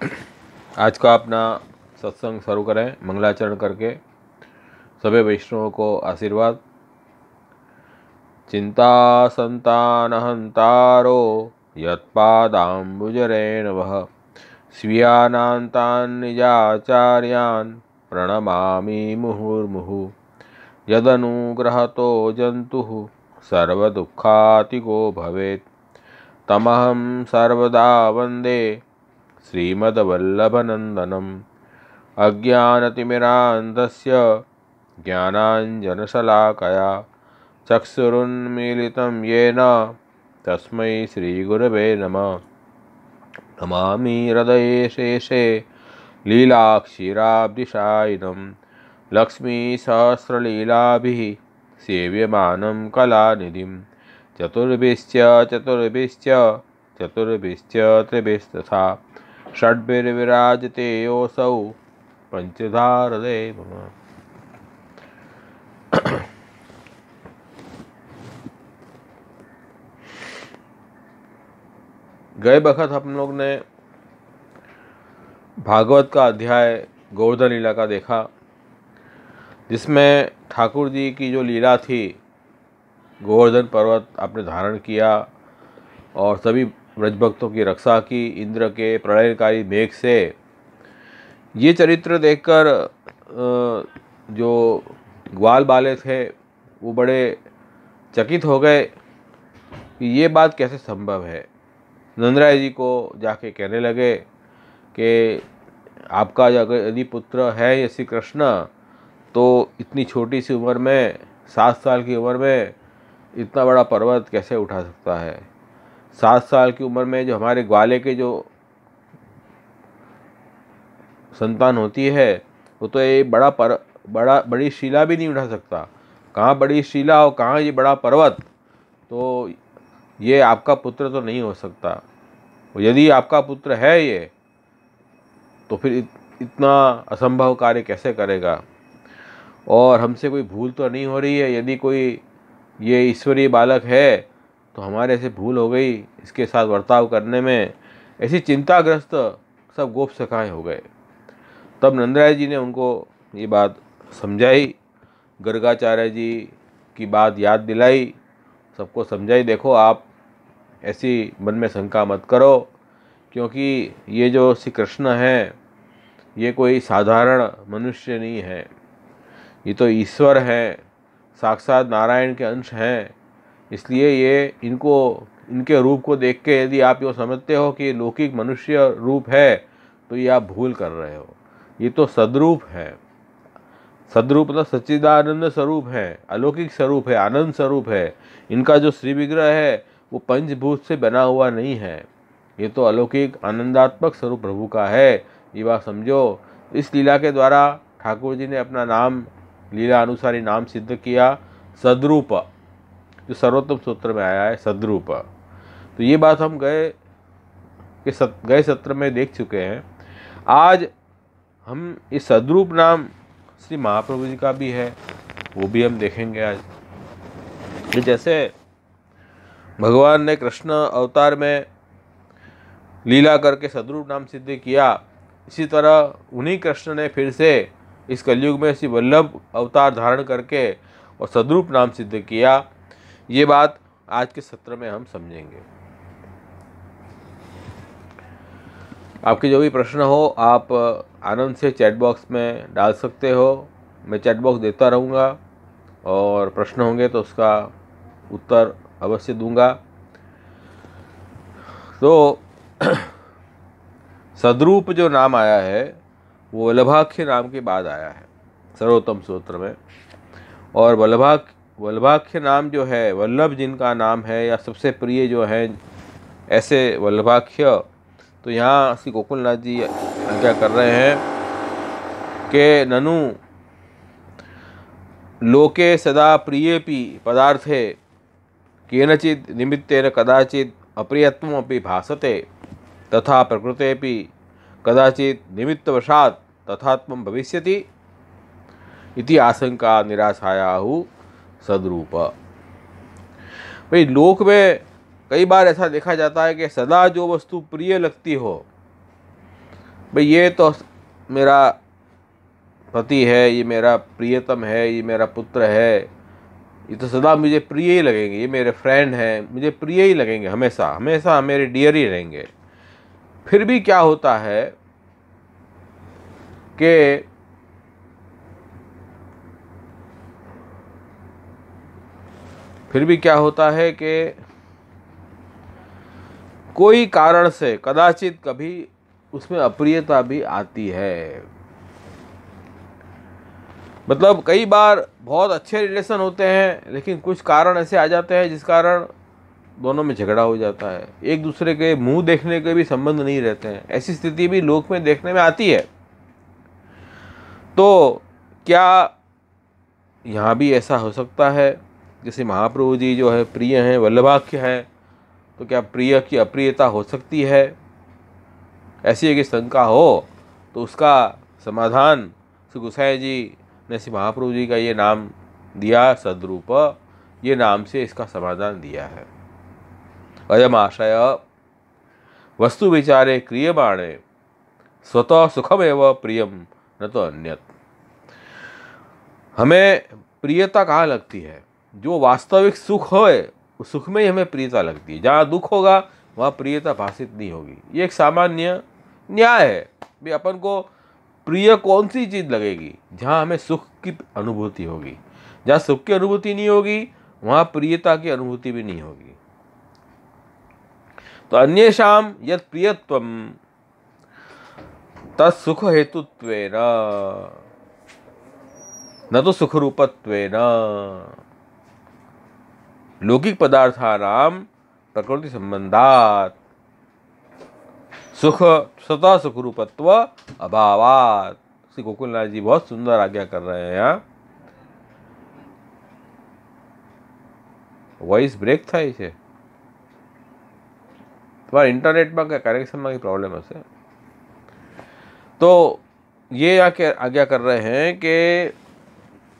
आज का अपना सत्संग शुरू करें मंगलाचरण करके। सभी वैष्णवों को आशीर्वाद। चिंता संतानहंतारो यत्पादाम्बुजरेणवः स्वीयानान्तान् निजाचार्यान् प्रणमामि मुहुर्मुहुः। यदनुग्रहतो जन्तुः सर्वदुःखातिको भवेत् तमहं सर्वदा वन्दे श्रीमद्वल्लभनन्दनम्। अज्ञानतिमिरान्धस्य ज्ञानाञ्जनशलाकया चक्षुरुन्मीलितं येन तस्मै श्रीगुरवे नमः। नमामि हृदये शेषे लीलाक्षीराब्धिशायिनं लक्ष्मीसहस्रलीलाभिः सेव्यमानं कलानिधिं। चतुर्भिश्च त्रिभिस्तथा षड्भिर्विराजते योऽसौ पंचधा हृदये मम। गए बखत हम लोग ने भागवत का अध्याय गोवर्धन लीला का देखा, जिसमें ठाकुर जी की जो लीला थी, गोवर्धन पर्वत आपने धारण किया और सभी ब्रजभक्तों की रक्षा की इंद्र के प्रलयकारी मेघ से। ये चरित्र देखकर जो ग्वाल बाले थे वो बड़े चकित हो गए कि ये बात कैसे संभव है। नंदराय जी को जाके कहने लगे कि आपका यदि पुत्र है ये श्री कृष्ण, तो इतनी छोटी सी उम्र में 7 साल की उम्र में इतना बड़ा पर्वत कैसे उठा सकता है। 7 साल की उम्र में जो हमारे ग्वाले के जो संतान होती है वो तो ये बड़ी शिला भी नहीं उठा सकता। कहाँ बड़ी शिला और कहाँ ये बड़ा पर्वत। तो ये आपका पुत्र तो नहीं हो सकता। यदि आपका पुत्र है ये, तो फिर इतना असंभव कार्य कैसे करेगा। और हमसे कोई भूल तो नहीं हो रही है। यदि कोई ये ईश्वरीय बालक है तो हमारे से भूल हो गई इसके साथ बर्ताव करने में। ऐसी चिंताग्रस्त सब गोप सखाएँ हो गए। तब नंदराय जी ने उनको ये बात समझाई, गर्गाचार्य जी की बात याद दिलाई, सबको समझाई। देखो आप ऐसी मन में शंका मत करो, क्योंकि ये जो श्री कृष्ण हैं ये कोई साधारण मनुष्य नहीं है। ये तो ईश्वर हैं, साक्षात नारायण के अंश हैं। इसलिए ये इनके रूप को देख के यदि आप यो समझते हो कि लौकिक मनुष्य रूप है, तो ये आप भूल कर रहे हो। ये तो सद्रूप है। सद्रूप मतलब सच्चिदानंद स्वरूप है, अलौकिक स्वरूप है, आनंद स्वरूप है। इनका जो श्री विग्रह है वो पंचभूत से बना हुआ नहीं है। ये तो अलौकिक आनंदात्मक स्वरूप प्रभु का है। ये बात समझो। इस लीला के द्वारा ठाकुर जी ने अपना नाम, लीला अनुसारी नाम सिद्ध किया, सद्रूप, जो सर्वोत्तम सूत्र में आया है, सद्रूप। तो ये बात हम गए सत्र में देख चुके हैं। आज हम इस सद्रूप नाम श्री महाप्रभु जी का भी है, वो भी हम देखेंगे आज। जैसे भगवान ने कृष्ण अवतार में लीला करके सद्रूप नाम सिद्ध किया, इसी तरह उन्हीं कृष्ण ने फिर से इस कलयुग में श्री वल्लभ अवतार धारण करके और सद्रूप नाम सिद्ध किया। ये बात आज के सत्र में हम समझेंगे। आपके जो भी प्रश्न हो आप आनंद से चैट बॉक्स में डाल सकते हो। मैं चैट बॉक्स देता रहूँगा और प्रश्न होंगे तो उसका उत्तर अवश्य दूंगा। तो सद्रूप जो नाम आया है वो वल्लभाख्य नाम के बाद आया है सर्वोत्तम सूत्र में। और वल्लभाख्य नाम जो है, वल्लभ जिनका नाम है या सबसे प्रिय जो है ऐसे वल्लभाख्य, तो यहाँ श्री गोकुलनाथ जी क्या कर रहे हैं कि ननु लोके सदा प्रियेपि पदार्थे केनचित् निमित्तेन कदाचित् अप्रियत्वमपि भासते तथा प्रकृतेपि कदाचित् निमित्तवशात् तथात्मं भविष्यति इति आशंका निराशायाहु सद्रूप। भाई लोक में कई बार ऐसा देखा जाता है कि सदा जो वस्तु प्रिय लगती हो भाई ये तो मेरा पति है, ये मेरा प्रियतम है, ये मेरा पुत्र है, ये तो सदा मुझे प्रिय ही लगेंगे, ये मेरे फ्रेंड हैं, मुझे प्रिय ही लगेंगे, हमेशा हमेशा मेरे डियर ही रहेंगे। फिर भी क्या होता है कि कोई कारण से कदाचित कभी उसमें अप्रियता भी आती है। मतलब कई बार बहुत अच्छे रिलेशन होते हैं, लेकिन कुछ कारण ऐसे आ जाते हैं जिस कारण दोनों में झगड़ा हो जाता है, एक दूसरे के मुंह देखने के भी संबंध नहीं रहते हैं। ऐसी स्थिति भी लोक में देखने में आती है। तो क्या यहाँ भी ऐसा हो सकता है? जैसे महाप्रभु जी जो है प्रिय हैं, वल्लभाख्य है, तो क्या प्रिय की अप्रियता हो सकती है? ऐसी एक शंका हो तो उसका समाधान श्री गोसाई जी ने श्री महाप्रभु जी का ये नाम दिया, सद्रूप, ये नाम से इसका समाधान दिया है। अयम आशय वस्तु विचारे क्रियमाणे स्वतः सुखमेव प्रियम न तो अन्यत। हमें प्रियता कहाँ लगती है? जो वास्तविक सुख है उस सुख में ही हमें प्रियता लगती है। जहाँ दुख होगा वहाँ प्रियता भाषित नहीं होगी। ये एक सामान्य न्याय है। भी अपन को प्रिय कौन सी चीज़ लगेगी? जहाँ हमें सुख की अनुभूति होगी। जहाँ सुख की अनुभूति नहीं होगी वहाँ प्रियता की अनुभूति भी नहीं होगी। तो अन्येषां यत् प्रियत्वं तत्सुख हेतुत्वेन न तो सुख रूपत्वेन। लौकिक पदार्थानां प्रकृति संबंधात सुख स्वतः सुख रूपत्व अभावात। श्री गोकुलनाथ जी बहुत सुंदर आज्ञा कर रहे हैं यहाँ। वॉइस ब्रेक था इसे, तुम्हारा इंटरनेट में कनेक्शन में प्रॉब्लम है। तो ये आज्ञा कर रहे हैं कि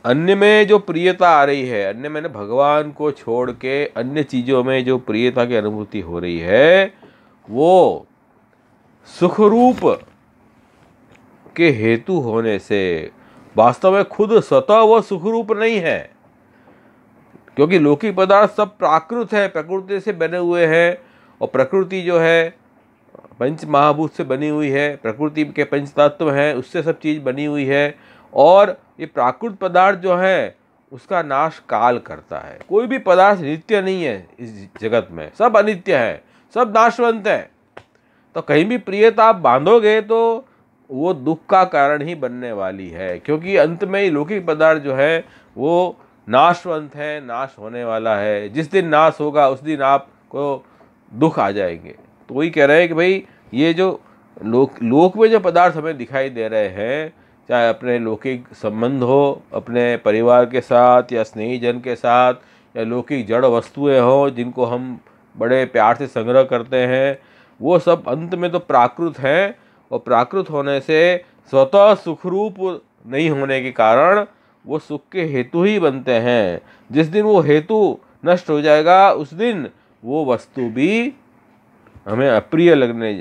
अन्य में जो प्रियता आ रही है, अन्य मैंने भगवान को छोड़ के अन्य चीज़ों में जो प्रियता की अनुभूति हो रही है वो सुखरूप के हेतु होने से वास्तव में खुद स्वतः वो सुखरूप नहीं है। क्योंकि लौकिक पदार्थ सब प्राकृत है, प्रकृति से बने हुए हैं, और प्रकृति जो है पंच महाभूत से बनी हुई है, प्रकृति के पंच तत्व हैं, उससे सब चीज़ बनी हुई है। और ये प्राकृत पदार्थ जो है उसका नाश काल करता है। कोई भी पदार्थ नित्य नहीं है इस जगत में, सब अनित्य है, सब नाशवंत है। तो कहीं भी प्रियता आप बांधोगे तो वो दुख का कारण ही बनने वाली है। क्योंकि अंत में ही लौकिक पदार्थ जो है वो नाशवंत है, नाश होने वाला है। जिस दिन नाश होगा उस दिन आपको दुख आ जाएंगे। तो वही कह रहे हैं कि भाई ये जो लोक में जो पदार्थ हमें दिखाई दे रहे हैं, चाहे अपने लौकिक संबंध हो अपने परिवार के साथ या स्नेहीजन के साथ, या लौकिक जड़ वस्तुएं हो जिनको हम बड़े प्यार से संग्रह करते हैं, वो सब अंत में तो प्राकृत हैं। और प्राकृत होने से स्वतः सुखरूप नहीं होने के कारण वो सुख के हेतु ही बनते हैं। जिस दिन वो हेतु नष्ट हो जाएगा उस दिन वो वस्तु भी हमें अप्रिय लगने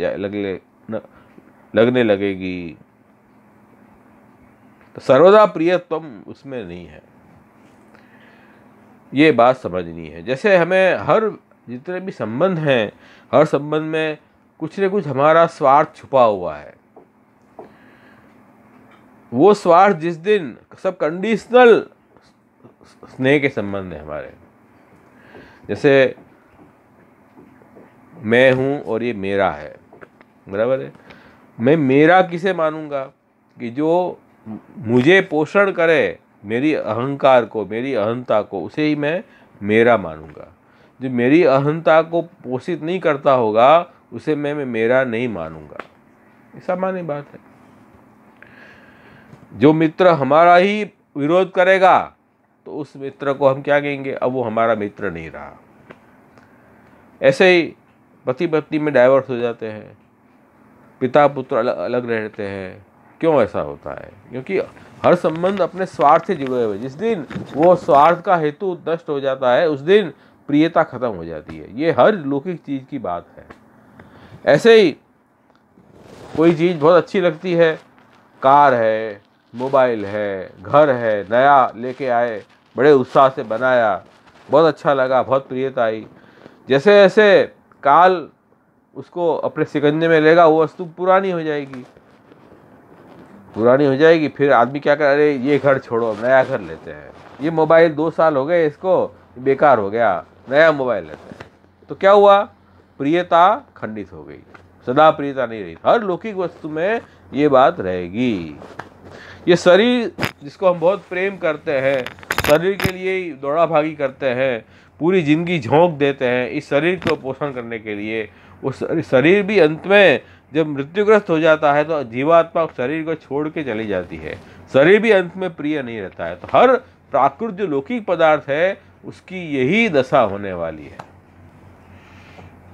लगेगी। तो सर्वदा प्रियत्वम उसमें नहीं है। ये बात समझनी है। जैसे हमें हर जितने भी संबंध हैं, हर संबंध में कुछ न कुछ हमारा स्वार्थ छुपा हुआ है। वो स्वार्थ जिस दिन सब कंडीशनल स्नेह के संबंध है हमारे। जैसे मैं हूँ और ये मेरा है, बराबर है। मैं मेरा किसे मानूंगा? कि जो मुझे पोषण करे मेरी अहंकार को, मेरी अहंता को, उसे ही मैं मेरा मानूंगा। जो मेरी अहंता को पोषित नहीं करता होगा उसे मैं मेरा नहीं मानूंगा। ये सामान्य बात है। जो मित्र हमारा ही विरोध करेगा तो उस मित्र को हम क्या कहेंगे? अब वो हमारा मित्र नहीं रहा। ऐसे ही पति पत्नी में डाइवोर्स हो जाते हैं, पिता पुत्र अलग रहते हैं। क्यों ऐसा होता है? क्योंकि हर संबंध अपने स्वार्थ से जुड़े हुए। जिस दिन वो स्वार्थ का हेतु नष्ट हो जाता है उस दिन प्रियता खत्म हो जाती है। ये हर लौकिक चीज़ की बात है। ऐसे ही कोई चीज़ बहुत अच्छी लगती है, कार है, मोबाइल है, घर है, नया लेके आए, बड़े उत्साह से बनाया, बहुत अच्छा लगा, बहुत प्रियता आई। जैसे जैसे काल उसको अपने सिकंजे में लेगा, वो वस्तु पुरानी हो जाएगी, पुरानी हो जाएगी। फिर आदमी क्या कर, अरे ये घर छोड़ो, नया घर लेते हैं, ये मोबाइल 2 साल हो गए इसको, बेकार हो गया, नया मोबाइल लेते हैं। तो क्या हुआ, प्रियता खंडित हो गई, सदा प्रियता नहीं रही। हर लौकिक वस्तु में ये बात रहेगी। ये शरीर जिसको हम बहुत प्रेम करते हैं, शरीर के लिए दौड़ा भागी करते हैं, पूरी जिंदगी झोंक देते हैं इस शरीर को पोषण करने के लिए, उस शरीर भी अंत में जब मृत्युग्रस्त हो जाता है तो जीवात्मा शरीर को छोड़ के चली जाती है। शरीर भी अंत में प्रिय नहीं रहता है। तो हर प्राकृत जो लौकिक पदार्थ है उसकी यही दशा होने वाली है।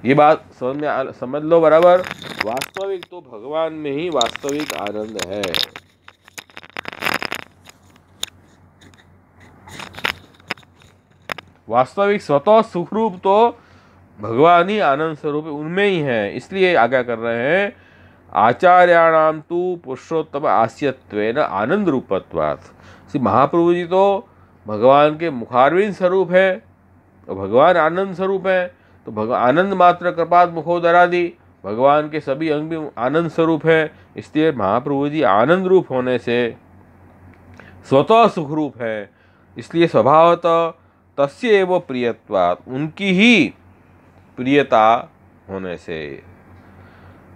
ये बात समझ लो बराबर। वास्तविक तो भगवान में ही वास्तविक आनंद है। वास्तविक स्वतः सुखरूप तो भगवान ही आनंद स्वरूप उनमें ही है। इसलिए आज्ञा कर रहे हैं, आचार्याणाम तु पुरुषोत्तम आस्यत्वेन आनंद रूपत्वात्। श्री महाप्रभु जी तो भगवान के मुखारविंद स्वरूप है, तो भगवान आनंद स्वरूप है। तो भगवान आनंद मात्र कृपात मुखोदरादि, भगवान के सभी अंग भी आनंद स्वरूप है। इसलिए महाप्रभु जी आनंद रूप होने से स्वतः सुखरूप है। इसलिए स्वभावतः तस्य एव प्रियत्वात्, उनकी ही प्रियता होने से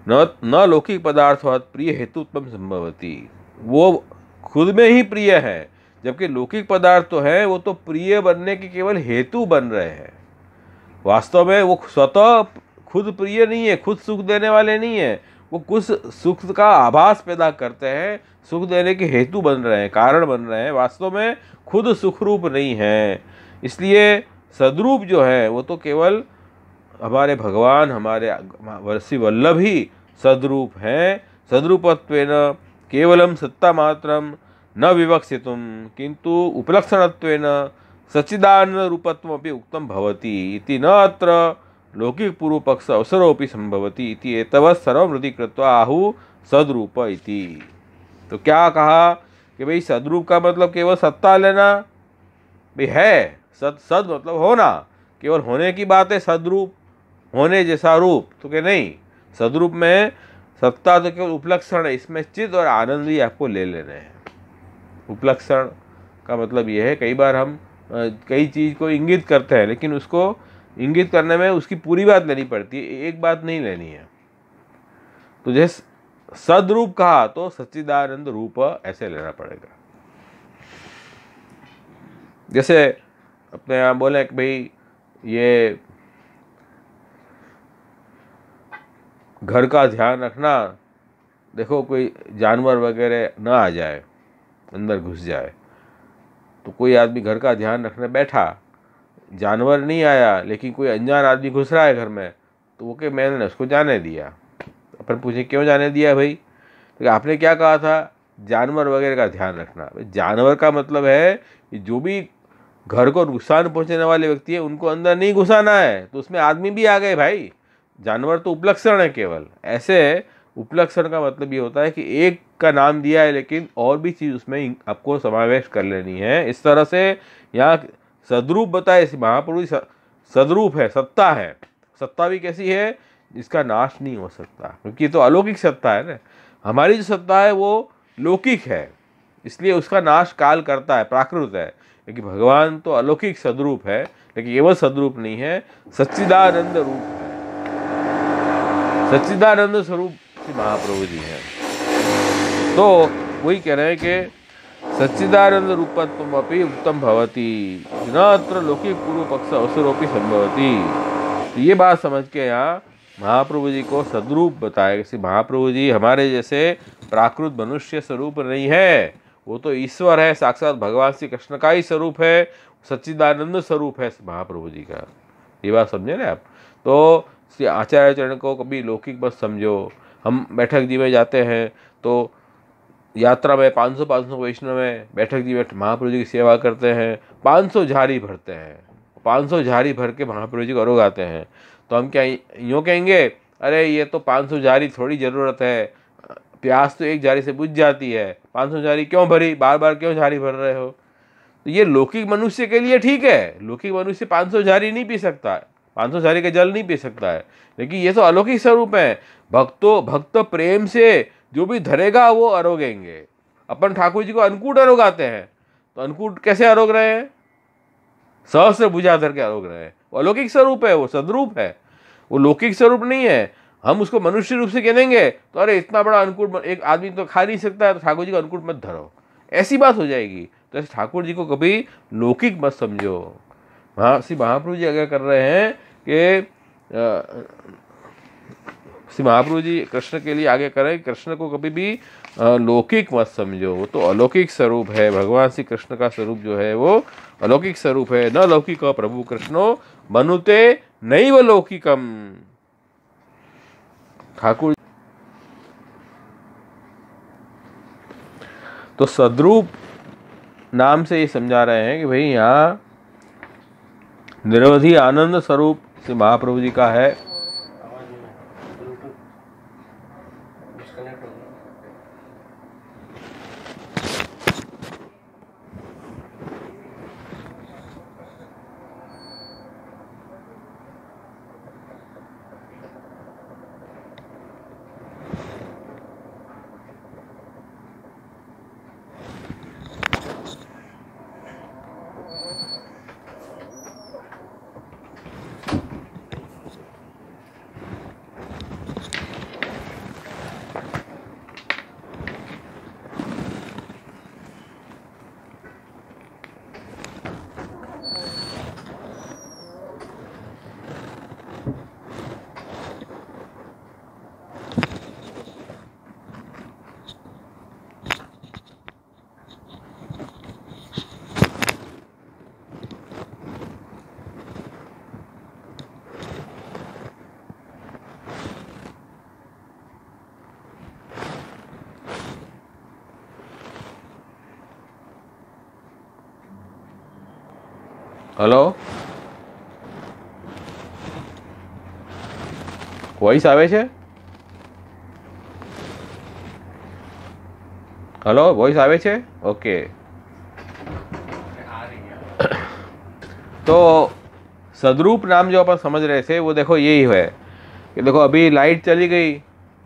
न लौकिक पदार्थवत् प्रिय हेतुत्वम संभवति, वो खुद में ही प्रिय है, जबकि लौकिक पदार्थ तो है वो तो प्रिय बनने के केवल हेतु बन रहे हैं। वास्तव में वो स्वतः खुद प्रिय नहीं है, खुद सुख देने वाले नहीं है, वो कुछ सुख का आभास पैदा करते हैं, सुख देने के हेतु बन रहे हैं, कारण बन रहे हैं, वास्तव में खुद सुखरूप नहीं है। इसलिए सद्रूप जो है वो तो केवल हमारे भगवान, हमारे वर्षी वल्लभ ही सद्रूप हैं। सद्रूपत्वेन केवलम सत्ता मात्रम न विवक्षितुम किंतु उपलक्षणत्वेन सच्चिदानंद रूपत्वमपि उक्तम भवति इति न अत्र लौकिक पूर्व पक्ष अवसरोपि संभवति इति एतवत् सर्वमृति कृत्वा आहु सद्रूप इति। तो क्या कहा कि भाई सद्रूप का मतलब केवल सत्ता लेना, भाई है सद मतलब होना, केवल होने की बात है। सद्रूप होने जैसा रूप तो क्या नहीं, सद्रूप में सत्ता तो केवल उपलक्षण है, इसमें चित्त और आनंद भी आपको ले लेने हैं। उपलक्षण का मतलब ये है, कई बार हम कई चीज़ को इंगित करते हैं, लेकिन उसको इंगित करने में उसकी पूरी बात लेनी पड़ती है, एक बात नहीं लेनी है। तो जैसे सद्रूप कहा तो सच्चिदानंद रूप ऐसे लेना पड़ेगा। जैसे अपने यहाँ बोले कि भाई ये घर का ध्यान रखना, देखो कोई जानवर वगैरह ना आ जाए, अंदर घुस जाए। तो कोई आदमी घर का ध्यान रखने बैठा, जानवर नहीं आया, लेकिन कोई अनजान आदमी घुस रहा है घर में, तो वो कि मैंने उसको जाने दिया। अपन पूछे क्यों जाने दिया भाई? तो आपने क्या कहा था, जानवर वगैरह का ध्यान रखना। जानवर का मतलब है कि जो भी घर को नुकसान पहुंचाने वाले व्यक्ति है उनको अंदर नहीं घुसाना है। तो उसमें आदमी भी आ गए भाई, जानवर तो उपलक्षण है केवल। ऐसे उपलक्षण का मतलब ये होता है कि एक का नाम दिया है लेकिन और भी चीज़ उसमें आपको समावेश कर लेनी है। इस तरह से यहाँ सद्रूप बताए, इस महापुरुष सद्रूप है, सत्ता है। सत्ता भी कैसी है, जिसका नाश नहीं हो सकता, क्योंकि तो अलौकिक सत्ता है ना। हमारी जो सत्ता है वो लौकिक है, इसलिए उसका नाश काल करता है, प्राकृत है। लेकिन भगवान तो अलौकिक सद्रूप है, लेकिन केवल सद्रूप नहीं है, सच्चिदानंद रूप है। सच्चिदानंद स्वरूप महाप्रभु जी हैं। तो वही कह रहे हैं कि सच्चिदानंद रूपत्वमपि उत्तम भवति न अत्र लौकिक पूर्व पक्ष अवसरोपि संभवति। तो ये बात समझ के यहाँ महाप्रभु जी को सद्रूप बताया कि महाप्रभु जी हमारे जैसे प्राकृत मनुष्य स्वरूप नहीं है, वो तो ईश्वर है, साक्षात भगवान श्री कृष्ण का ही स्वरूप है, सच्चिदानंद स्वरूप है महाप्रभु जी का। ये बात समझे ना आप? तो श्री आचार्य चरण को कभी लौकिक मत समझो। हम बैठक जी में जाते हैं तो यात्रा में 500 वैष्णव में बैठक जी में महाप्रभु जी की सेवा करते हैं, 500 झारी भरते हैं, 500 झारी भर के महाप्रभु जी को अरोग आते हैं। तो हम क्या यूँ कहेंगे, अरे ये तो 500 झारी थोड़ी ज़रूरत है, प्यास तो एक झाड़ी से बुझ जाती है, 500 झाड़ी क्यों भरी, बार बार क्यों झाड़ी भर रहे हो। तो ये लौकिक मनुष्य के लिए ठीक है, लौकिक मनुष्य 500 झाड़ी नहीं पी सकता है, 500 झाड़ी का जल नहीं पी सकता है, लेकिन ये तो अलौकिक स्वरूप है। भक्त प्रेम से जो भी धरेगा वो अरोगेंगे। अपन ठाकुर जी को अन्नकूट अरोगाते हैं, तो अन्नकूट कैसे अरोग रहे हैं, सहस्त्र भुजा धर के अरोग रहे हैं। वो अलौकिक स्वरूप है, वो सदरूप है, वो लौकिक स्वरूप नहीं है। हम उसको मनुष्य रूप से कह देंगे तो अरे इतना बड़ा अन्नकूट एक आदमी तो खा नहीं सकता है, तो ठाकुर जी को अन्नकूट मत धरो, ऐसी बात हो जाएगी। तो ऐसे ठाकुर जी को कभी लौकिक मत समझो। श्री महाप्रभु जी आगे कर रहे हैं कि श्री महाप्रभु जी कृष्ण के लिए आगे करें, कृष्ण को कभी भी लौकिक मत समझो, वो तो अलौकिक स्वरूप है। भगवान श्री कृष्ण का स्वरूप जो है वो अलौकिक स्वरूप है। न लौकिक प्रभु कृष्णो मनुते नैव लौकिकम। ठाकुर तो सद्रूप नाम से ये समझा रहे हैं कि भाई यहाँ निरवधि आनंद स्वरूप श्री महाप्रभु जी का है। हेलो, वॉइस આવે છે? हेलो, वॉइस આવે છે? ओके। तो सदरूप नाम जो अपन समझ रहे थे वो देखो यही है कि देखो अभी लाइट चली गई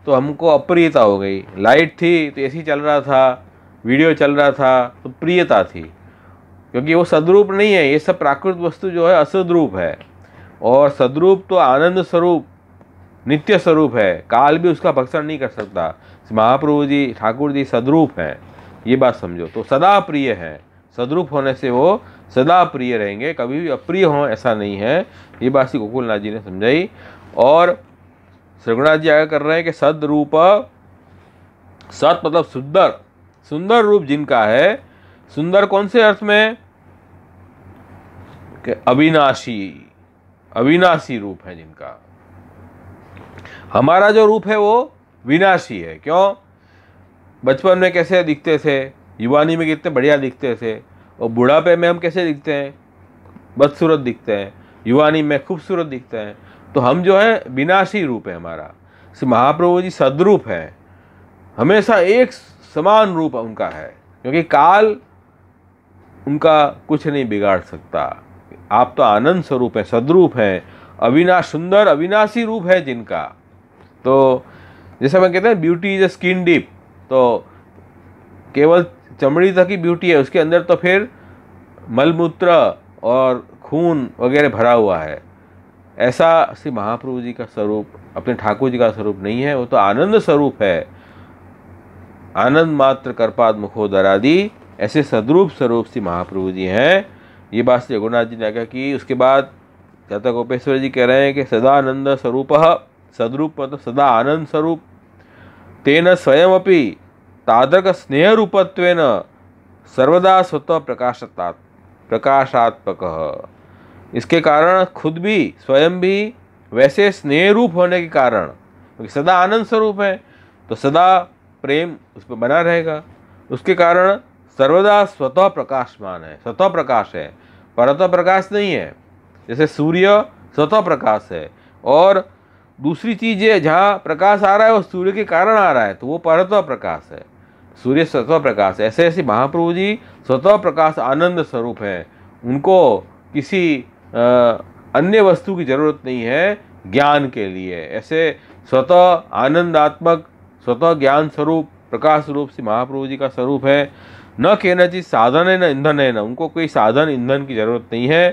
तो हमको अप्रियता हो गई। लाइट थी तो एसी चल रहा था, वीडियो चल रहा था तो प्रियता थी, क्योंकि वो सद्रूप नहीं है। ये सब प्राकृत वस्तु जो है असद्रूप है, और सद्रूप तो आनंद स्वरूप नित्य स्वरूप है, काल भी उसका भक्षण नहीं कर सकता। महाप्रभु जी ठाकुर जी सद्रूप हैं, ये बात समझो। तो सदा प्रिय हैं, सद्रूप होने से वो सदा प्रिय रहेंगे, कभी भी अप्रिय हों ऐसा नहीं है। ये बात श्री गोकुलनाथ जी ने समझाई। और श्रीगुणाथ जी आगे कर रहे हैं कि सद्रूप, सत मतलब सुंदर, सुंदर रूप जिनका है। सुंदर कौन से अर्थ में कि अविनाशी, अविनाशी रूप है जिनका। हमारा जो रूप है वो विनाशी है। क्यों? बचपन में कैसे दिखते थे, युवानी में कितने बढ़िया दिखते थे, और बुढ़ापे में हम कैसे दिखते हैं, बदसूरत दिखते हैं, युवानी में खूबसूरत दिखते हैं। तो हम जो है विनाशी रूप है हमारा। महाप्रभु जी सद्रूप है, हमेशा एक समान रूप उनका है, क्योंकि काल उनका कुछ नहीं बिगाड़ सकता। आप तो आनंद स्वरूप है, सद्रूप है, अविनाश, सुंदर अविनाशी रूप है जिनका। तो जैसे मैं कहते हैं beauty is a skin deep, तो केवल चमड़ी तक ही ब्यूटी है, उसके अंदर तो फिर मलमूत्र और खून वगैरह भरा हुआ है। ऐसा श्री महाप्रभु जी का स्वरूप, अपने ठाकुर जी का स्वरूप नहीं है। वो तो आनंद स्वरूप है, आनंद मात्र करपाद मुखोदरादि, ऐसे सद्रूप स्वरूप श्री महाप्रभु जी हैं। ये बात श्री रघुनाथ जी ने कहा कि उसके बाद जातक गोपेश्वर जी कह रहे हैं कि सदानंद स्वरूप, सद्रूप मतलब सदा आनंद स्वरूप, तेन स्वयमपि तादृक स्नेह रूपत्वेन सर्वदा स्वतः प्रकाशात्मक। इसके कारण खुद भी, स्वयं भी वैसे स्नेह रूप होने के कारण, क्योंकि सदा आनंद स्वरूप है तो सदा प्रेम उस पर बना रहेगा। उसके कारण सर्वदा स्वतः प्रकाशमान है, स्वतः प्रकाश है, परतः प्रकाश नहीं है। जैसे सूर्य स्वतः प्रकाश है और दूसरी चीज़ है, जहाँ प्रकाश आ रहा है वो सूर्य के कारण आ रहा है, तो वो परत्व प्रकाश है, सूर्य स्वतः प्रकाश है। ऐसे ऐसे महाप्रभु जी स्वतः प्रकाश आनंद स्वरूप हैं, उनको किसी अन्य वस्तु की जरूरत नहीं है ज्ञान के लिए। ऐसे स्वतः आनंदात्मक स्वतः ज्ञान स्वरूप प्रकाश स्वरूप से महाप्रभु जी का स्वरूप है। न केनचित साधन है न ईंधन है, न उनको कोई साधन ईंधन की जरूरत नहीं है।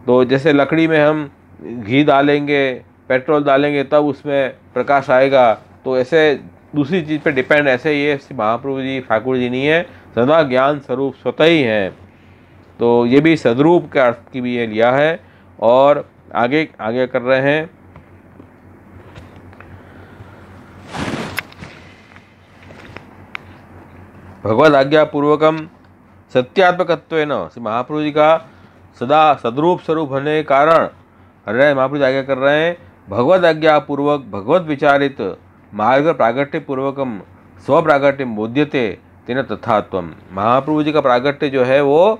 तो जैसे लकड़ी में हम घी डालेंगे, पेट्रोल डालेंगे तब उसमें प्रकाश आएगा, तो ऐसे दूसरी चीज़ पे डिपेंड, ऐसे ये महाप्रभु जी ठाकुर जी नहीं है, सदा ज्ञान स्वरूप स्वतः ही हैं। तो ये भी सदरूप के अर्थ की भी ये लिया है। और आगे आगे कर रहे हैं, भगवद आज्ञा पूर्वकम सत्यात्मकत्वेन, महाप्रभु जी का सदा सदरूप स्वरूप होने के कारण महाप्रभु जी आज्ञा कर रहे हैं, भगवद आज्ञा पूर्वक भगवत विचारित मार्ग प्रागट्य पूर्वकम स्व प्रागट्य बोध्यते तेन तथात्वम। महाप्रभु जी का प्रागट्य जो है वो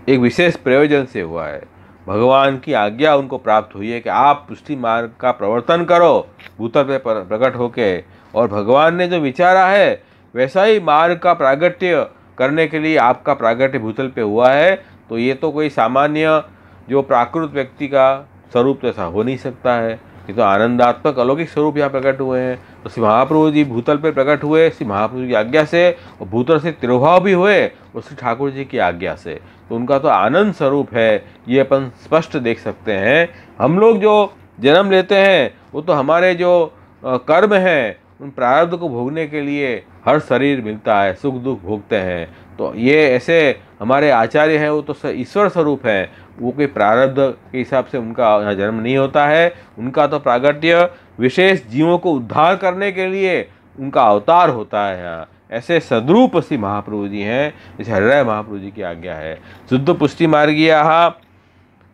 एक विशेष प्रयोजन से हुआ है, भगवान की आज्ञा उनको प्राप्त हुई है कि आप पुष्टि मार्ग का प्रवर्तन करो भूतल पे प्रकट होके, और भगवान ने जो विचारा है वैसा ही मार्ग का प्रागट्य करने के लिए आपका प्रागट्य भूतल पे हुआ है। तो ये तो कोई सामान्य जो प्राकृत व्यक्ति का स्वरूप तो ऐसा हो नहीं सकता है, ये तो आनंदात्मक अलौकिक स्वरूप यहाँ प्रकट हुए हैं। तो श्री महाप्रभु जी भूतल पे प्रकट हुए श्री महाप्रभु की आज्ञा से, और भूतल से तिरुभाव भी हुए और श्री ठाकुर जी की आज्ञा से, तो उनका तो आनंद स्वरूप है, ये अपन स्पष्ट देख सकते हैं। हम लोग जो जन्म लेते हैं वो तो हमारे जो कर्म हैं उन प्रारब्ध को भोगने के लिए हर शरीर मिलता है, सुख दुख भोगते हैं। तो ये ऐसे हमारे आचार्य हैं, वो तो ईश्वर स्वरूप है, वो कोई प्रारब्ध के हिसाब से उनका यहाँ जन्म नहीं होता है। उनका तो प्रागट्य विशेष जीवों को उद्धार करने के लिए उनका अवतार होता है यहाँ। ऐसे सद्रूप श्री महाप्रभु जी हैं, जैसे हृदय महाप्रभु जी की आज्ञा है। शुद्ध पुष्टि मार्गीयाः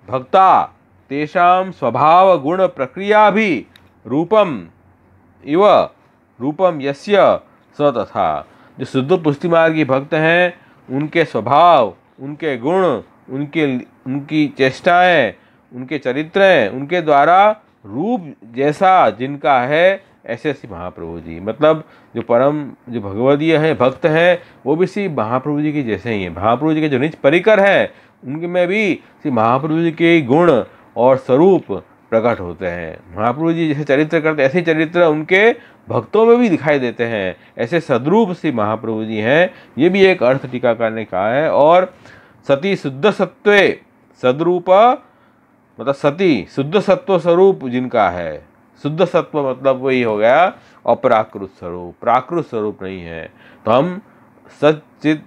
भक्ता तेषां स्वभाव गुण प्रक्रिया भी रूपम इव रूपम यस्य स तथा। जो शुद्ध पुष्टि मार्गी भक्त हैं उनके स्वभाव, उनके गुण, उनकी चेष्टाएं, उनके चरित्र, उनके द्वारा रूप जैसा जिनका है, ऐसे श्री महाप्रभु जी, मतलब जो परम जो भगवदीय हैं भक्त हैं वो भी श्री महाप्रभु जी के जैसे ही हैं। महाप्रभु जी के जो निज परिकर हैं उनके में भी श्री महाप्रभु जी के गुण और स्वरूप प्रकट होते हैं। महाप्रभु जी जैसे चरित्र करते ऐसे चरित्र उनके भक्तों में भी दिखाई देते हैं। ऐसे सद्रूप श्री महाप्रभु जी हैं, ये भी एक अर्थ टीकाकार ने कहा है। और सती शुद्ध सत्वे सद्रूप, मतलब सती शुद्ध सत्व स्वरूप जिनका है, शुद्ध सत्व मतलब वही हो गया अपराकृत स्वरूप, प्राकृत स्वरूप नहीं है। तो हम सच्चित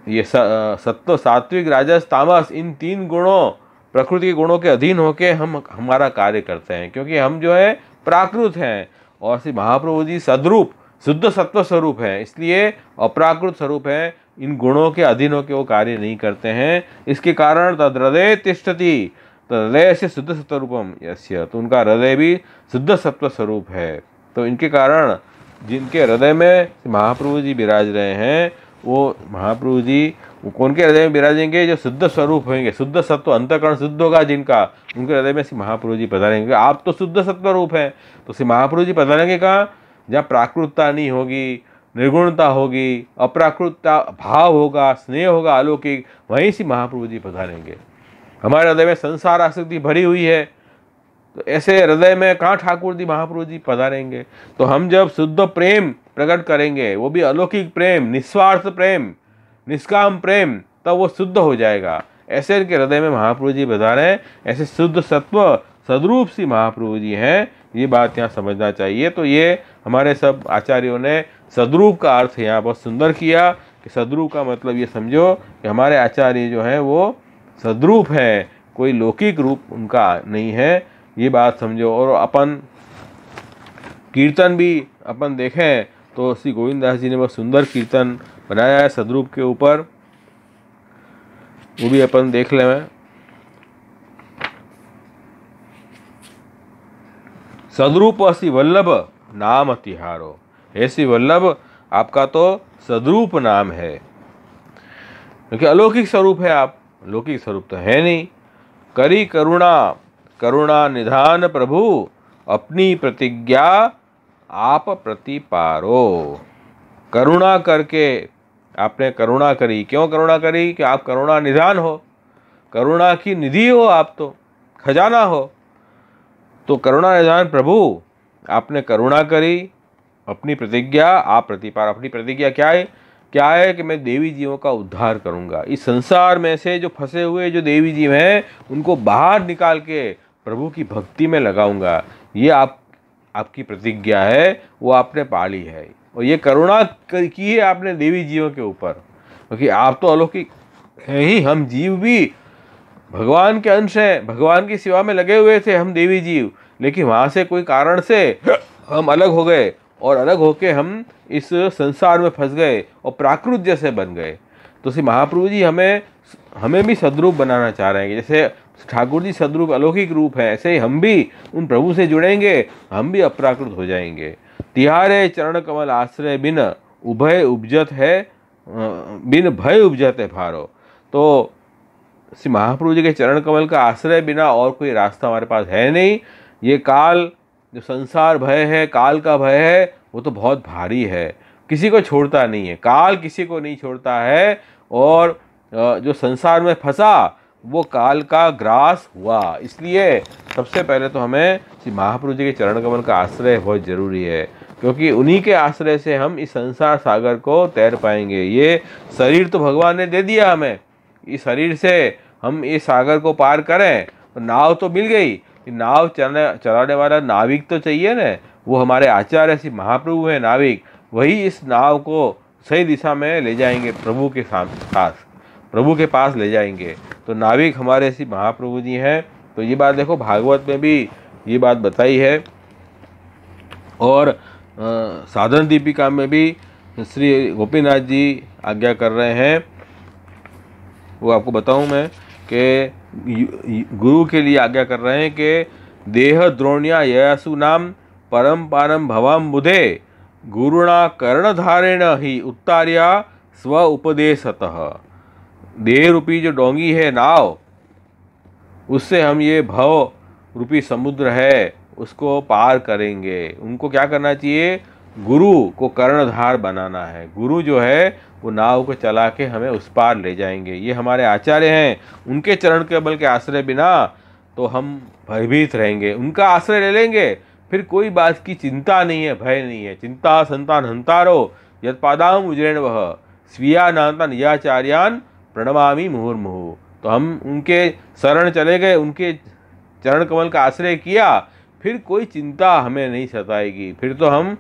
ये सत्व सात्विक राजस तामस इन तीन गुणों प्रकृति के गुणों के अधीन होके हम हमारा कार्य करते हैं, क्योंकि हम जो है प्राकृत हैं और श्री महाप्रभु जी सद्रूप शुद्ध सत्व स्वरूप है, इसलिए अप्राकृत स्वरूप है, इन गुणों के अधीन होकर वो कार्य नहीं करते हैं। इसके कारण तद हृदय तिष्ठति, तो हृदय से शुद्ध सत्व रूपम यस्य, तो उनका हृदय भी शुद्ध सत्व स्वरूप है। तो इनके कारण जिनके हृदय में महाप्रभु जी विराज रहे हैं वो महाप्रभु जी वो कौन के हृदय में विराजेंगे, जो शुद्ध स्वरूप होंगे, शुद्ध सत्व अंतःकरण शुद्ध होगा जिनका, उनके हृदय में श्री महाप्रभु जी पधारेंगे। आप तो शुद्ध सत्व रूप हैं, तो श्री महाप्रभु जी पधारेंगे कहाँ, जहाँ प्राकृतता नहीं होगी, निर्गुणता होगी, अप्राकृतता भाव होगा, स्नेह होगा अलौकिक, वहीं से महाप्रभु जी पधारेंगे। हमारे हृदय में संसार आसक्ति भरी हुई है, तो ऐसे हृदय में कहाँ ठाकुर जी महाप्रभु जी पधारेंगे। तो हम जब शुद्ध प्रेम प्रकट करेंगे, वो भी अलौकिक प्रेम, निस्वार्थ प्रेम, निष्काम प्रेम, तब वो शुद्ध हो जाएगा। ऐसे इनके हृदय में महाप्रभु जी पधारे, ऐसे शुद्ध सत्व सद्रूप सी महाप्रभु जी हैं, ये बात यहाँ समझना चाहिए। तो ये हमारे सब आचार्यों ने सद्रूप का अर्थ यहाँ बहुत सुंदर किया कि सद्रूप का मतलब ये समझो कि हमारे आचार्य जो हैं वो सद्रूप हैं, कोई लौकिक रूप उनका नहीं है, ये बात समझो। और अपन कीर्तन भी अपन देखें तो श्री गोविंद दास जी ने बहुत सुंदर कीर्तन बनाया है सद्रूप के ऊपर, वो भी अपन देख लें। सद्रूप श्री वल्लभ नाम तिहारो, हे श्री वल्लभ आपका तो सद्रूप नाम है, क्योंकि अलौकिक स्वरूप है आप, लौकिक स्वरूप तो है नहीं। करी करुणा, करुणा निधान प्रभु, अपनी प्रतिज्ञा आप प्रतिपारो। करुणा करके आपने करुणा करी। क्यों करुणा करी? कि आप करुणा निधान हो, करुणा की निधि हो, आप तो खजाना हो। तो करुणा निधान प्रभु, आपने करुणा करी, अपनी प्रतिज्ञा आप प्रतिपार। अपनी प्रतिज्ञा क्या है? क्या है कि मैं देवी जीवों का उद्धार करूंगा। इस संसार में से जो फंसे हुए जो देवी जीव हैं उनको बाहर निकाल के प्रभु की भक्ति में लगाऊंगा। ये आपकी प्रतिज्ञा है, वो आपने पाली है। और ये करुणा की है आपने देवी जीवों के ऊपर, क्योंकि आप तो अलौकिक हैं ही, हम जीव भी भगवान के अंश हैं, भगवान की सेवा में लगे हुए थे हम देवी जीव। लेकिन वहाँ से कोई कारण से हम अलग हो गए और अलग होके हम इस संसार में फंस गए और प्राकृत जैसे बन गए। तो श्री महाप्रभु जी हमें भी सद्रूप बनाना चाह रहे हैं। जैसे ठाकुर जी सद्रूप अलौकिक रूप है, ऐसे ही हम भी उन प्रभु से जुड़ेंगे, हम भी अप्राकृत हो जाएंगे। तिहारे चरण कमल आश्रय बिन उभय उपजत है, बिन भय उपजत है भारो। तो श्री महाप्रभु जी के चरण कमल का आश्रय बिना और कोई रास्ता हमारे पास है नहीं। ये काल जो संसार भय है, काल का भय है, वो तो बहुत भारी है, किसी को छोड़ता नहीं है, काल किसी को नहीं छोड़ता है। और जो संसार में फंसा वो काल का ग्रास हुआ। इसलिए सबसे पहले तो हमें श्री महाप्रभु जी के चरण कमल का आश्रय बहुत जरूरी है, क्योंकि उन्हीं के आश्रय से हम इस संसार सागर को तैर पाएंगे। ये शरीर तो भगवान ने दे दिया हमें, इस शरीर से हम इस सागर को पार करें। तो नाव तो मिल गई, नाव चलाने वाला नाविक तो चाहिए ना। वो हमारे आचार्य श्री महाप्रभु हैं नाविक, वही इस नाव को सही दिशा में ले जाएंगे, प्रभु के पास, प्रभु के पास ले जाएंगे। तो नाविक हमारे श्री महाप्रभु जी हैं। तो ये बात देखो भागवत में भी ये बात बताई है, और साधन दीपिका में भी श्री गोपीनाथ जी आज्ञा कर रहे हैं। वो आपको बताऊं मैं कि गुरु के लिए आज्ञा कर रहे हैं कि देह द्रोण्या ययासु नाम परम पारम भवाम बुधे, गुरुणा कर्णधारेण ही उत्तार्या स्व उपदेशतः। देह रूपी जो डोंगी है, नाव, उससे हम ये भव रूपी समुद्र है उसको पार करेंगे। उनको क्या करना चाहिए? गुरु को कर्णधार बनाना है। गुरु जो है वो नाव को चला के हमें उस पार ले जाएंगे। ये हमारे आचार्य हैं, उनके चरण के बल के आश्रय बिना तो हम भयभीत रहेंगे। उनका आश्रय ले लेंगे, फिर कोई बात की चिंता नहीं है, भय नहीं है। चिंता संतान हंतारो यत्पादाम उजरेण वह, स्वीया नाता नियाचार्यान प्रणमामि मुहुर्मुहु। तो हम उनके शरण चले गए, उनके चरण कमल का आश्रय किया, फिर कोई चिंता हमें नहीं सताएगी, फिर तो हम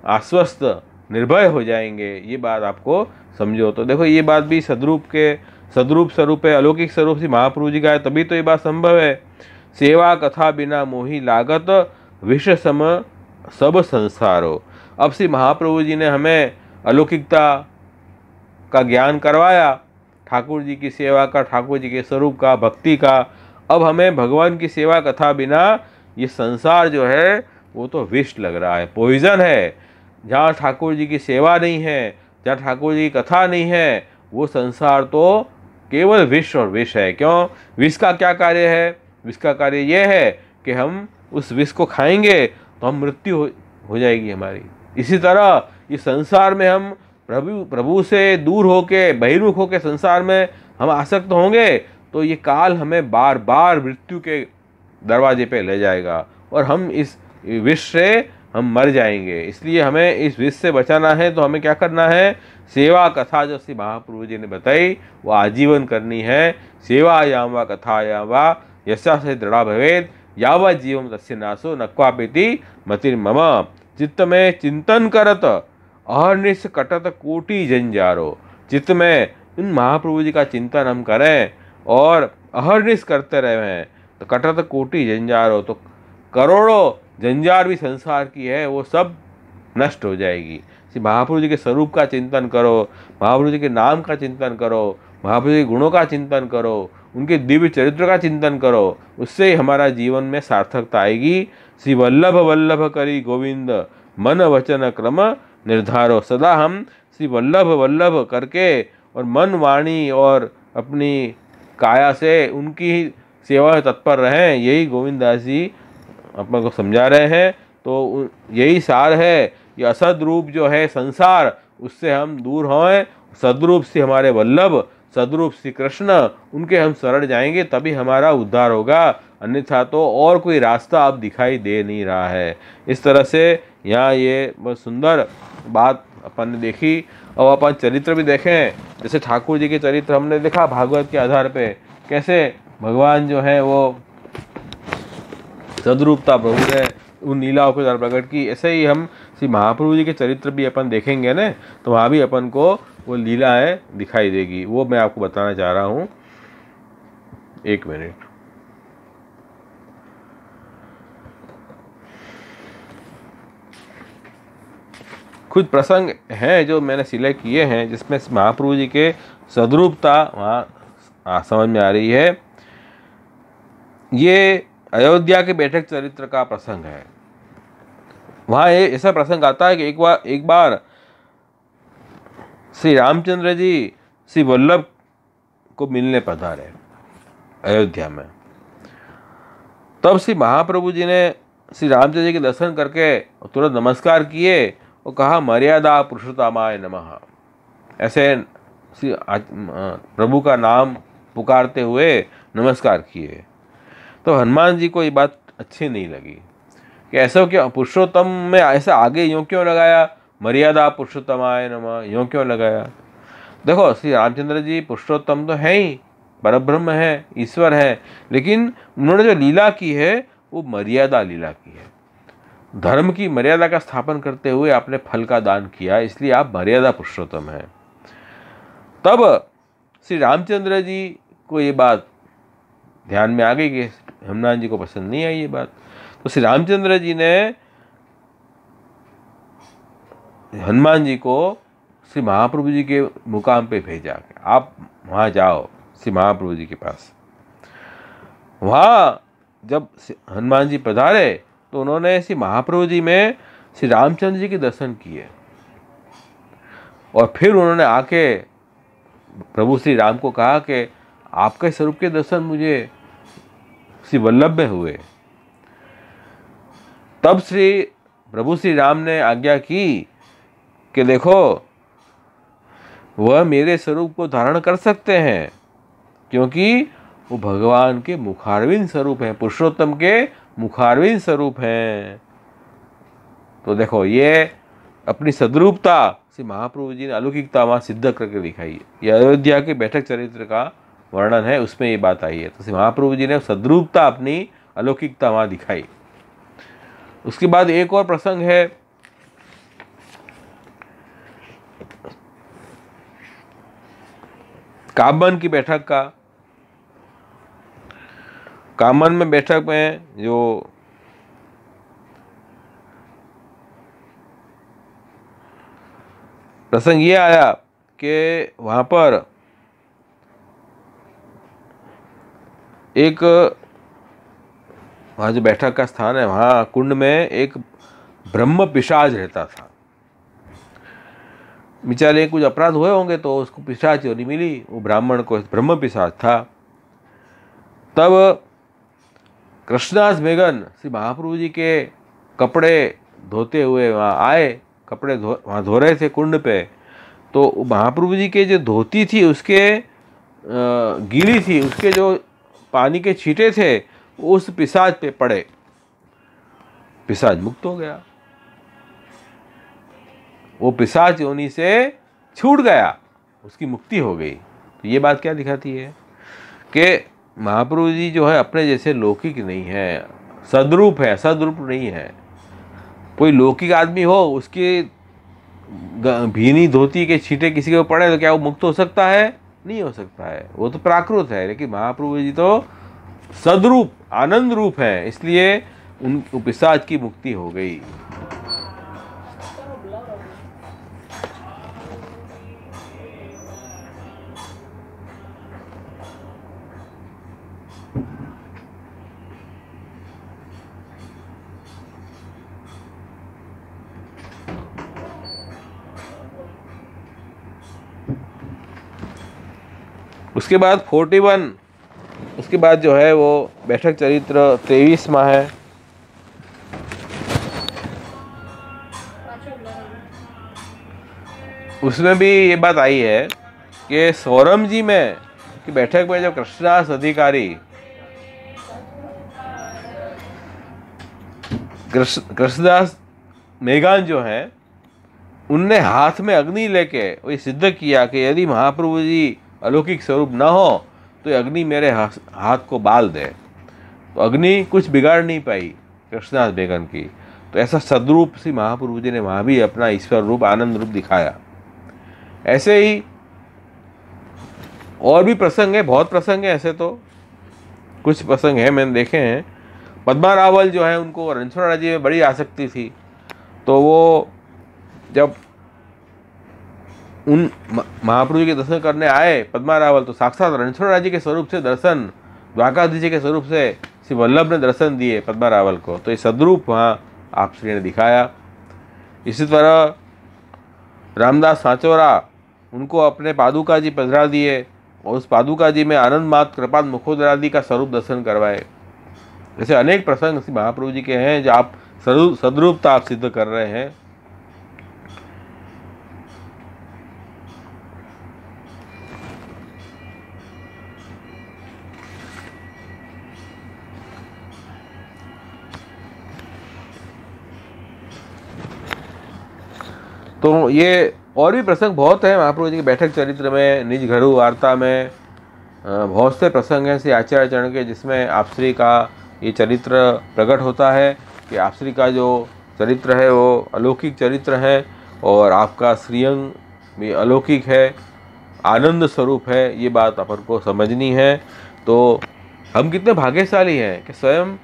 आश्वस्त निर्भय हो जाएंगे। ये बात आपको समझो। तो देखो ये बात भी सद्रूप स्वरूप है, अलौकिक स्वरूप से महाप्रभु जी का है, तभी तो ये बात संभव है। सेवा कथा बिना मोही लागत, विष सम सब संसारो। अब श्री महाप्रभु जी ने हमें अलौकिकता का ज्ञान करवाया, ठाकुर जी की सेवा का, ठाकुर जी के स्वरूप का, भक्ति का। अब हमें भगवान की सेवा कथा बिना ये संसार जो है वो तो विष लग रहा है, पॉइजन है। जहाँ ठाकुर जी की सेवा नहीं है, जहाँ ठाकुर जी की कथा नहीं है, वो संसार तो केवल विष और विष है। क्यों? विष का क्या कार्य है? विष का कार्य ये है कि हम उस विष को खाएंगे तो हम मृत्यु हो जाएगी हमारी। इसी तरह इस संसार में हम प्रभु से दूर होके, बहिर्मुख होके संसार में हम आसक्त होंगे तो ये काल हमें बार बार मृत्यु के दरवाजे पे ले जाएगा और हम इस विष से हम मर जाएंगे। इसलिए हमें इस विष से बचाना है। तो हमें क्या करना है? सेवा कथा जो श्री महाप्रभु जी ने बताई वो आजीवन करनी है। सेवा याम वा कथा याम वा यशा से दृढ़ा भवेद, यावा जीवम तस्य नासो नक्वापेति मतिर्मम। चित्त में चिंतन करत अहर्निश कटत कोटि जंजारो। चित्त में इन महाप्रभु जी का चिंतन हम करें और अहर्निश करते रहे तो कटत कोटि जंजारो, तो करोड़ों जंजार भी संसार की है वो सब नष्ट हो जाएगी। श्री महाप्रभु जी के स्वरूप का चिंतन करो, महाप्रभु जी के नाम का चिंतन करो, महाप्रभु जी के गुणों का चिंतन करो, उनके दिव्य चरित्र का चिंतन करो, उससे ही हमारा जीवन में सार्थकता आएगी। श्री वल्लभ वल्लभ करी गोविंद, मन वचन क्रम निर्धारो। सदा हम श्री वल्लभ वल्लभ करके और मन वाणी और अपनी काया से उनकी सेवा में तत्पर रहें, यही गोविंददास जी अपन को समझा रहे हैं। तो यही सार है, ये असद रूप जो है संसार, उससे हम दूर हों, सदरूप से हमारे वल्लभ, सदरूप श्री कृष्ण, उनके हम शरण जाएंगे, तभी हमारा उद्धार होगा, अन्यथा तो और कोई रास्ता अब दिखाई दे नहीं रहा है। इस तरह से यहाँ ये बहुत सुंदर बात अपन ने देखी। और अपन चरित्र भी देखें, जैसे ठाकुर जी के चरित्र हमने देखा भागवत के आधार पे, कैसे भगवान जो है वो सदरूपता प्रभु ने उन लीलाओं के द्वारा प्रकट की। ऐसे ही हम श्री महाप्रभु जी के चरित्र भी अपन देखेंगे ना, तो वहाँ भी अपन को वो लीलाएं दिखाई देगी। वो मैं आपको बताना चाह रहा हूँ। एक मिनट। कुछ प्रसंग हैं जो मैंने सिलेक्ट किए हैं, जिसमें महाप्रभु जी के सदरूपता वहाँ समझ में आ रही है। ये अयोध्या के बैठक चरित्र का प्रसंग है। वहाँ ऐसा प्रसंग आता है कि एक बार श्री रामचंद्र जी श्री वल्लभ को मिलने पधारे अयोध्या में। तब श्री महाप्रभु जी ने श्री रामचंद्र जी के दर्शन करके तुरंत नमस्कार किए और कहा, मर्यादा पुरुषोत्तमाय नमः। ऐसे श्री प्रभु का नाम पुकारते हुए नमस्कार किए। तो हनुमान जी को ये बात अच्छी नहीं लगी कि ऐसा क्यों, पुरुषोत्तम में ऐसा आगे यूँ क्यों लगाया, मर्यादा पुरुषोत्तमाय नमः यूँ क्यों लगाया। देखो, श्री रामचंद्र जी पुरुषोत्तम तो है ही, परब्रह्म है, ईश्वर है, लेकिन उन्होंने जो लीला की है वो मर्यादा लीला की है। धर्म की मर्यादा का स्थापन करते हुए आपने फल का दान किया, इसलिए आप मर्यादा पुरुषोत्तम हैं। तब श्री रामचंद्र जी को ये बात ध्यान में आ गई कि हनुमान जी को पसंद नहीं आई ये बात। तो श्री रामचंद्र जी ने हनुमान जी को श्री महाप्रभु जी के मुकाम पे भेजा कि आप वहाँ जाओ श्री महाप्रभु जी के पास। वहाँ जब हनुमान जी पधारे तो उन्होंने श्री महाप्रभु जी में श्री रामचंद्र जी के दर्शन किए और फिर उन्होंने आके प्रभु श्री राम को कहा कि आपके स्वरूप के दर्शन मुझे श्री वल्लभ में हुए। तब प्रभु श्री राम ने आज्ञा की कि देखो, वह मेरे स्वरूप को धारण कर सकते हैं, क्योंकि वो भगवान के मुखारविंद स्वरूप हैं, पुरुषोत्तम के मुखारविंद स्वरूप हैं। तो देखो, ये अपनी सद्रूपता श्री महाप्रभु जी ने अलौकिकता वहाँ सिद्ध करके दिखाई है। ये अयोध्या के बैठक चरित्र का वर्णन है, उसमें ये बात आई है। तो श्री महाप्रभु जी ने सद्रूपता, अपनी अलौकिकता वहाँ दिखाई। उसके बाद एक और प्रसंग है, कामन की बैठक का। कामन में बैठक में जो प्रसंग ये आया कि वहाँ पर वहाँ जो बैठक का स्थान है, वहाँ कुंड में एक ब्रह्म पिशाच रहता था। बेचारे कुछ अपराध हुए होंगे तो उसको पिशाच योनि मिली, वो ब्राह्मण को ब्रह्म पिशाच था। तब कृष्णदास मेघन श्री महाप्रभु जी के कपड़े धोते हुए वहाँ आए, कपड़े वहाँ धो रहे थे कुंड पे। तो महाप्रभु जी के जो धोती थी उसके गीली थी, उसके जो पानी के छींटे थे उस पिशाच पे पड़े, पिशाच मुक्त हो गया, वो पिशाच योनि से छूट गया, उसकी मुक्ति हो गई। तो ये बात क्या दिखाती है कि महाप्रभु जी जो है अपने जैसे लौकिक नहीं है, सद्रूप है, सद्रूप नहीं है। कोई लौकिक आदमी हो, उसके भीनी धोती के छींटे किसी के पड़े तो क्या वो मुक्त हो सकता है? नहीं हो सकता है, वो तो प्राकृत है। लेकिन महाप्रभु जी तो सद्रूप, आनंद रूप है, इसलिए उन पिशाच की मुक्ति हो गई। उसके बाद 41 उसके बाद जो है वो बैठक चरित्र 23वां है। उसमें भी ये बात आई है कि स्वरम जी में की बैठक में जब कृष्णदास अधिकारी कृष्णदास मेघान जो हैं उनने हाथ में अग्नि लेके वही सिद्ध किया कि यदि महाप्रभु जी अलौकिक स्वरूप न हो तो ये अग्नि मेरे हाथ को बाल दे, तो अग्नि कुछ बिगाड़ नहीं पाई कृष्णदास मेघन की। तो ऐसा सद्रूप से महाप्रभु जी ने वहाँ भी अपना ईश्वर रूप आनंद रूप दिखाया। ऐसे ही और भी प्रसंग है, बहुत प्रसंग है। ऐसे तो कुछ प्रसंग है मैंने देखे हैं। पद्मा रावल जो है उनको रणछोड़ जी में बड़ी आसक्ति थी, तो वो जब उन महाप्रभु जी के दर्शन करने आए पद्मा रावल, तो साक्षात रणछोड़ जी के स्वरूप से दर्शन, द्वारकाधीश जी के स्वरूप से श्री वल्लभ ने दर्शन दिए पद्मा रावल को। तो ये सद्रूप वहाँ आप श्री ने दिखाया। इसी तरह रामदास सांचौरा, उनको अपने पादुका जी पधरा दिए और उस पादुका जी में आनंद मात कृपात मुखोदरादि का स्वरूप दर्शन करवाए। ऐसे अनेक प्रसंग श्री महाप्रभु जी के हैं जो आप सद्रूपता आप सिद्ध कर रहे हैं। तो ये और भी प्रसंग बहुत है महाप्रभु जी के बैठक चरित्र में, निज घरू वार्ता में बहुत से प्रसंग हैं श्री आचार्य चरण के, जिसमें आपश्री का ये चरित्र प्रकट होता है कि आपश्री का जो चरित्र है वो अलौकिक चरित्र है और आपका श्रीअंग भी अलौकिक है, आनंद स्वरूप है। ये बात अपन को समझनी है। तो हम कितने भाग्यशाली हैं कि स्वयं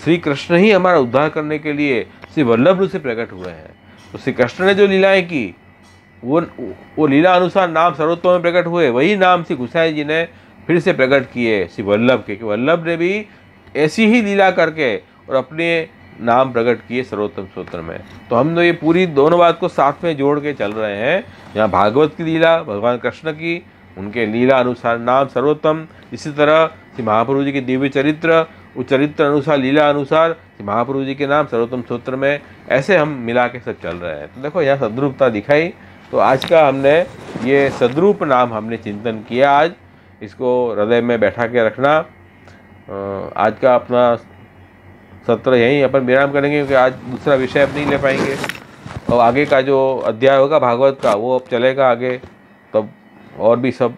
श्री कृष्ण ही हमारा उद्धार करने के लिए श्री वल्लभ रूप से प्रकट हुए हैं। तो श्री कृष्ण ने जो लीलाएं की वो लीला अनुसार नाम सर्वोत्तम में प्रकट हुए, वही नाम श्री गोसाई जी ने फिर से प्रकट किए श्री वल्लभ के, कि वल्लभ ने भी ऐसी ही लीला करके और अपने नाम प्रकट किए सर्वोत्तम स्तोत्र में। तो हम ये पूरी दोनों बात को साथ में जोड़ के चल रहे हैं। यहाँ भागवत की लीला भगवान कृष्ण की, उनके लीला अनुसार नाम सर्वोत्तम, इसी तरह श्री महाप्रभु जी के दिव्य चरित्र, उस चरित्र अनुसार लीला अनुसार श्री महाप्रभु जी के नाम सर्वोत्तम स्तोत्र में, ऐसे हम मिला के सब चल रहे हैं। तो देखो यहाँ सद्रूपता दिखाई। तो आज का हमने ये सद्रूप नाम हमने चिंतन किया। आज इसको हृदय में बैठा के रखना। आज का अपना सत्र यहीं अपन विराम करेंगे, क्योंकि आज दूसरा विषय अब नहीं ले पाएंगे। और आगे का जो अध्याय होगा भागवत का वो अब चलेगा आगे, तब और भी सब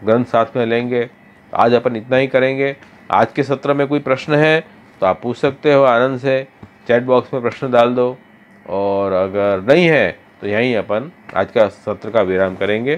ग्रंथ साथ में लेंगे। आज अपन इतना ही करेंगे। आज के सत्र में कोई प्रश्न है तो आप पूछ सकते हो आनंद से, चैट बॉक्स में प्रश्न डाल दो, और अगर नहीं है तो यहीं अपन आज का सत्र का विराम करेंगे।